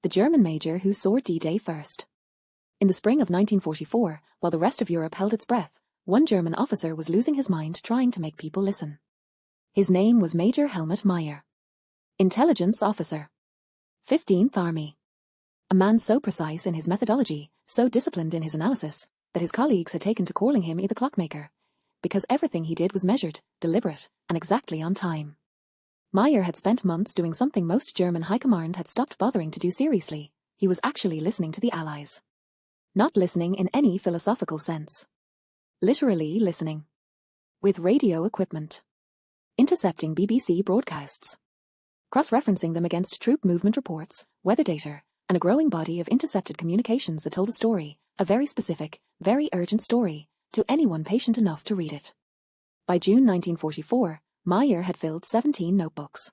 the German major who saw D-Day first. In the spring of 1944, while the rest of Europe held its breath, one German officer was losing his mind trying to make people listen. His name was Major Helmut Meyer. Intelligence officer. 15th Army. A man so precise in his methodology, so disciplined in his analysis, that his colleagues had taken to calling him the clockmaker, because everything he did was measured, deliberate, and exactly on time. Meyer had spent months doing something most German high command had stopped bothering to do seriously. He was actually listening to the Allies. Not listening in any philosophical sense. Literally listening. With radio equipment. Intercepting BBC broadcasts. Cross-referencing them against troop movement reports, weather data, and a growing body of intercepted communications that told a story, a very specific, very urgent story, to anyone patient enough to read it. By June 1944, Meyer had filled 17 notebooks.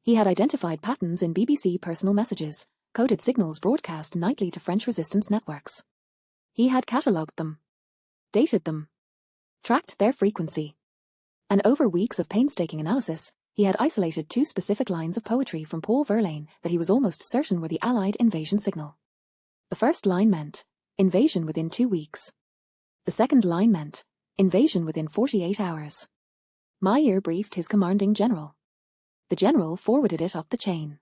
He had identified patterns in BBC personal messages, coded signals broadcast nightly to French resistance networks. He had catalogued them, dated them, tracked their frequency. And over weeks of painstaking analysis, he had isolated 2 specific lines of poetry from Paul Verlaine that he was almost certain were the Allied invasion signal. The first line meant, invasion within 2 weeks. The second line meant, invasion within 48 hours. Meyer briefed his commanding general. The general forwarded it up the chain.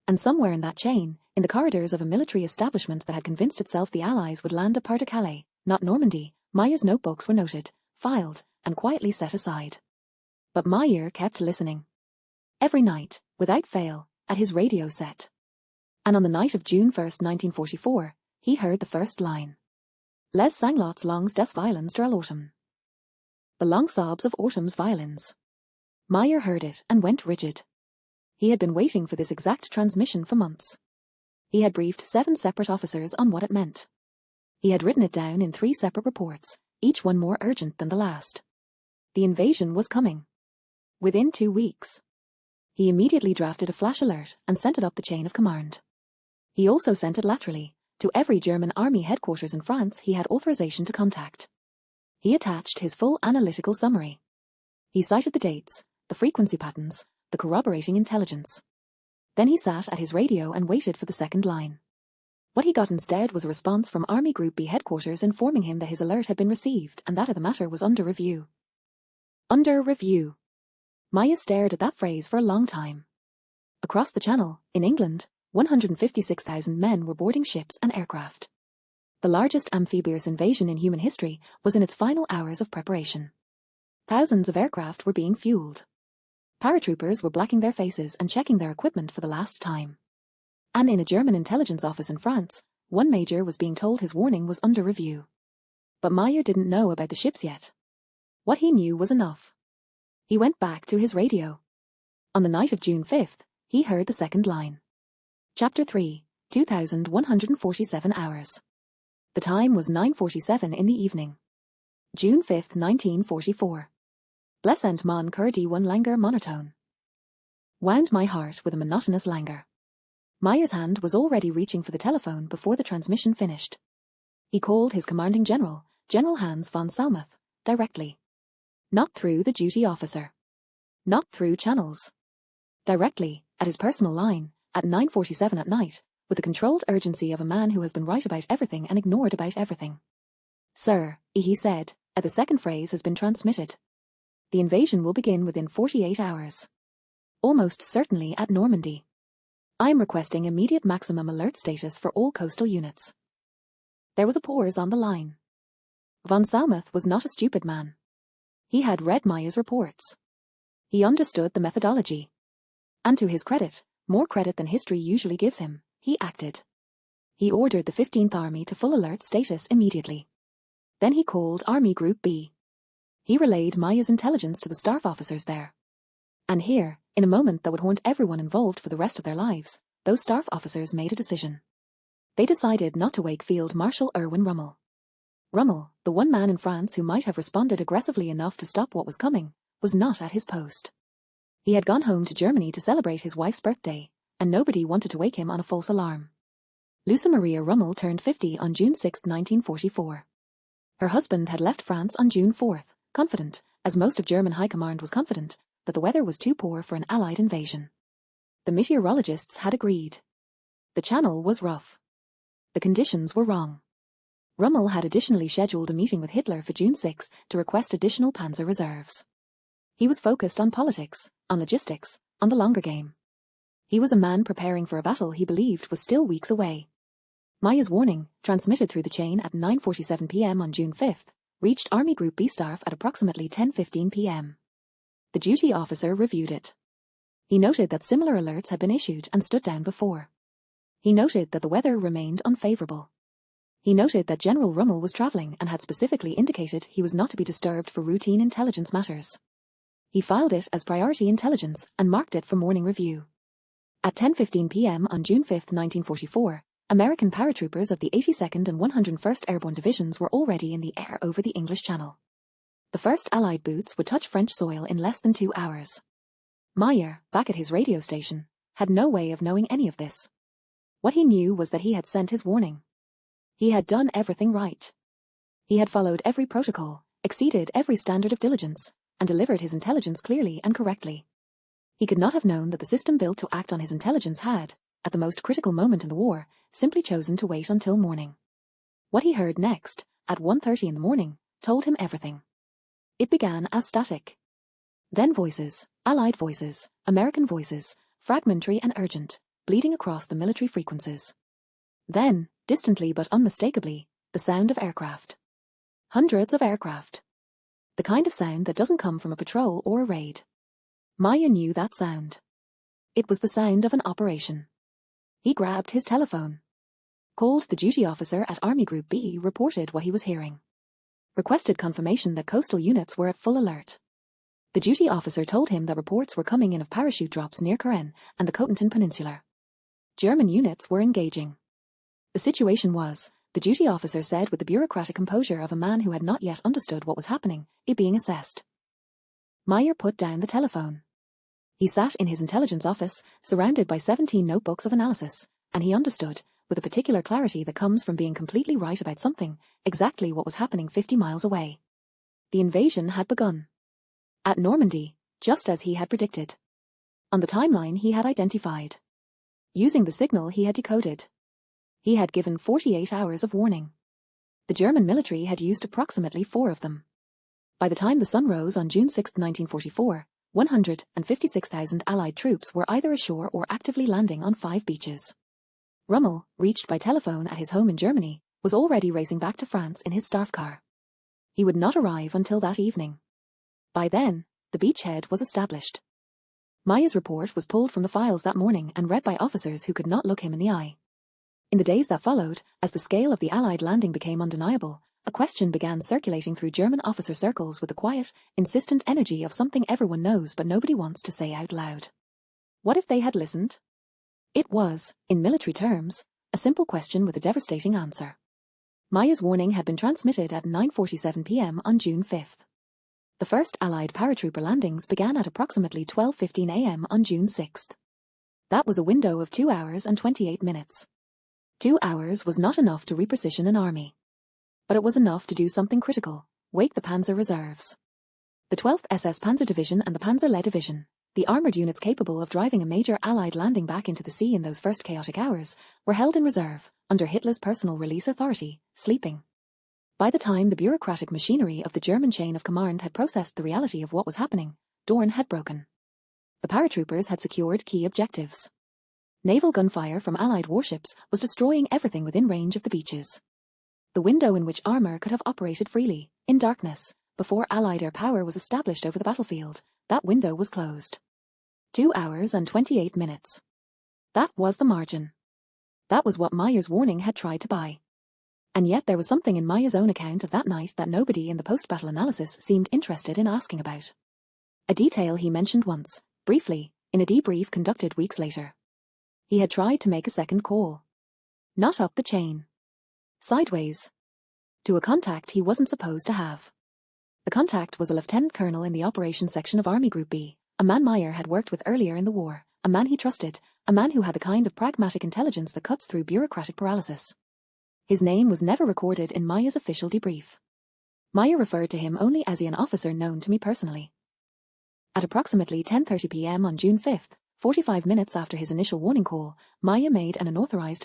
And somewhere in that chain, in the corridors of a military establishment that had convinced itself the Allies would land à part de Calais, not Normandy, Meyer's notebooks were noted, filed, and quietly set aside. But Meyer kept listening. Every night, without fail, at his radio set. And on the night of June 1st, 1944, he heard the first line. Les sanglots longs des violins der Autumn. The long sobs of autumn's violins. Meyer heard it and went rigid. He had been waiting for this exact transmission for months. He had briefed 7 separate officers on what it meant. He had written it down in 3 separate reports, each one more urgent than the last. The invasion was coming. Within 2 weeks. He immediately drafted a flash alert and sent it up the chain of command. He also sent it laterally, to every German army headquarters in France he had authorization to contact. He attached his full analytical summary. He cited the dates, the frequency patterns, the corroborating intelligence. Then he sat at his radio and waited for the second line. What he got instead was a response from Army Group B headquarters informing him that his alert had been received and that the matter was under review. Under review. Meyer stared at that phrase for a long time. Across the channel, in England, 156,000 men were boarding ships and aircraft. The largest amphibious invasion in human history was in its final hours of preparation. Thousands of aircraft were being fueled. Paratroopers were blacking their faces and checking their equipment for the last time. And in a German intelligence office in France, one major was being told his warning was under review. But Meyer didn't know about the ships yet. What he knew was enough. He went back to his radio. On the night of June 5th, he heard the second line. Chapter 3, 2147 hours. The time was 9:47 in the evening. June 5th, 1944. Blessant mon cœur one languor monotone. Wound my heart with a monotonous languor. Meyer's hand was already reaching for the telephone before the transmission finished. He called his commanding general, General Hans von Salmuth, directly. Not through the duty officer. Not through channels. Directly, at his personal line, at 9:47 at night, with the controlled urgency of a man who has been right about everything and ignored about everything. Sir, he said, the second phrase has been transmitted. The invasion will begin within 48 hours. Almost certainly at Normandy. I am requesting immediate maximum alert status for all coastal units. There was a pause on the line. Von Salmuth was not a stupid man. He had read Meyer's reports. He understood the methodology. And to his credit, more credit than history usually gives him, he acted. He ordered the 15th Army to full alert status immediately. Then he called Army Group B. He relayed Meyer's intelligence to the staff officers there. And here, in a moment that would haunt everyone involved for the rest of their lives, those staff officers made a decision. They decided not to wake Field Marshal Erwin Rommel. Rommel, the one man in France who might have responded aggressively enough to stop what was coming, was not at his post. He had gone home to Germany to celebrate his wife's birthday, and nobody wanted to wake him on a false alarm. Lucia Maria Rommel turned 50 on June 6, 1944. Her husband had left France on June 4th, confident, as most of German high command was confident, that the weather was too poor for an Allied invasion. The meteorologists had agreed. The channel was rough. The conditions were wrong. Rommel had additionally scheduled a meeting with Hitler for June 6 to request additional panzer reserves. He was focused on politics, on logistics, on the longer game. He was a man preparing for a battle he believed was still weeks away. Maya's warning, transmitted through the chain at 9:47 p.m. on June 5, reached Army Group B staff at approximately 10:15 p.m. The duty officer reviewed it. He noted that similar alerts had been issued and stood down before. He noted that the weather remained unfavorable. He noted that General Rommel was traveling and had specifically indicated he was not to be disturbed for routine intelligence matters. He filed it as priority intelligence and marked it for morning review. At 10:15 p.m. on June 5, 1944, American paratroopers of the 82nd and 101st Airborne Divisions were already in the air over the English Channel. The first Allied boots would touch French soil in less than 2 hours. Mayer, back at his radio station, had no way of knowing any of this. What he knew was that he had sent his warning. He had done everything right. He had followed every protocol, exceeded every standard of diligence, and delivered his intelligence clearly and correctly. He could not have known that the system built to act on his intelligence had, at the most critical moment in the war, simply chosen to wait until morning. What he heard next, at 1:30 in the morning, told him everything. It began as static. Then voices, Allied voices, American voices, fragmentary and urgent, bleeding across the military frequencies. Then, distantly but unmistakably, the sound of aircraft. Hundreds of aircraft. The kind of sound that doesn't come from a patrol or a raid. Maya knew that sound. It was the sound of an operation. He grabbed his telephone. Called the duty officer at Army Group B, reported what he was hearing. Requested confirmation that coastal units were at full alert. The duty officer told him that reports were coming in of parachute drops near Karen and the Cotentin Peninsula. German units were engaging. The situation was, the duty officer said with the bureaucratic composure of a man who had not yet understood what was happening, it being assessed. Mayer put down the telephone. He sat in his intelligence office, surrounded by 17 notebooks of analysis, and he understood, with a particular clarity that comes from being completely right about something, exactly what was happening 50 miles away. The invasion had begun. At Normandy, just as he had predicted. On the timeline he had identified. Using the signal he had decoded. He had given 48 hours of warning. The German military had used approximately 4 of them. By the time the sun rose on June 6, 1944, 156,000 Allied troops were either ashore or actively landing on 5 beaches. Rommel, reached by telephone at his home in Germany, was already racing back to France in his staff car. He would not arrive until that evening. By then, the beachhead was established. Maya's report was pulled from the files that morning and read by officers who could not look him in the eye. In the days that followed, as the scale of the Allied landing became undeniable, a question began circulating through German officer circles with the quiet, insistent energy of something everyone knows but nobody wants to say out loud. What if they had listened? It was, in military terms, a simple question with a devastating answer. Maya's warning had been transmitted at 9:47 p.m. on June 5. The first Allied paratrooper landings began at approximately 12:15 a.m. on June 6. That was a window of 2 hours and 28 minutes. 2 hours was not enough to reposition an army. But it was enough to do something critical, wake the Panzer Reserves. The 12th SS Panzer Division and the Panzer-led Division, the armoured units capable of driving a major Allied landing back into the sea in those first chaotic hours, were held in reserve, under Hitler's personal release authority, sleeping. By the time the bureaucratic machinery of the German chain of command had processed the reality of what was happening, dawn had broken. The paratroopers had secured key objectives. Naval gunfire from Allied warships was destroying everything within range of the beaches. The window in which armour could have operated freely, in darkness, before Allied air power was established over the battlefield, that window was closed. 2 hours and 28 minutes. That was the margin. That was what Mayer's warning had tried to buy. And yet there was something in Mayer's own account of that night that nobody in the post-battle analysis seemed interested in asking about. A detail he mentioned once, briefly, in a debrief conducted weeks later. He had tried to make a second call. Not up the chain. Sideways. To a contact he wasn't supposed to have. The contact was a lieutenant colonel in the operations section of Army Group B, a man Mayer had worked with earlier in the war, a man he trusted, a man who had the kind of pragmatic intelligence that cuts through bureaucratic paralysis. His name was never recorded in Mayer's official debrief. Mayer referred to him only as an officer known to me personally. At approximately 10:30 p.m. on June 5, 45 minutes after his initial warning call, Maya made an unauthorized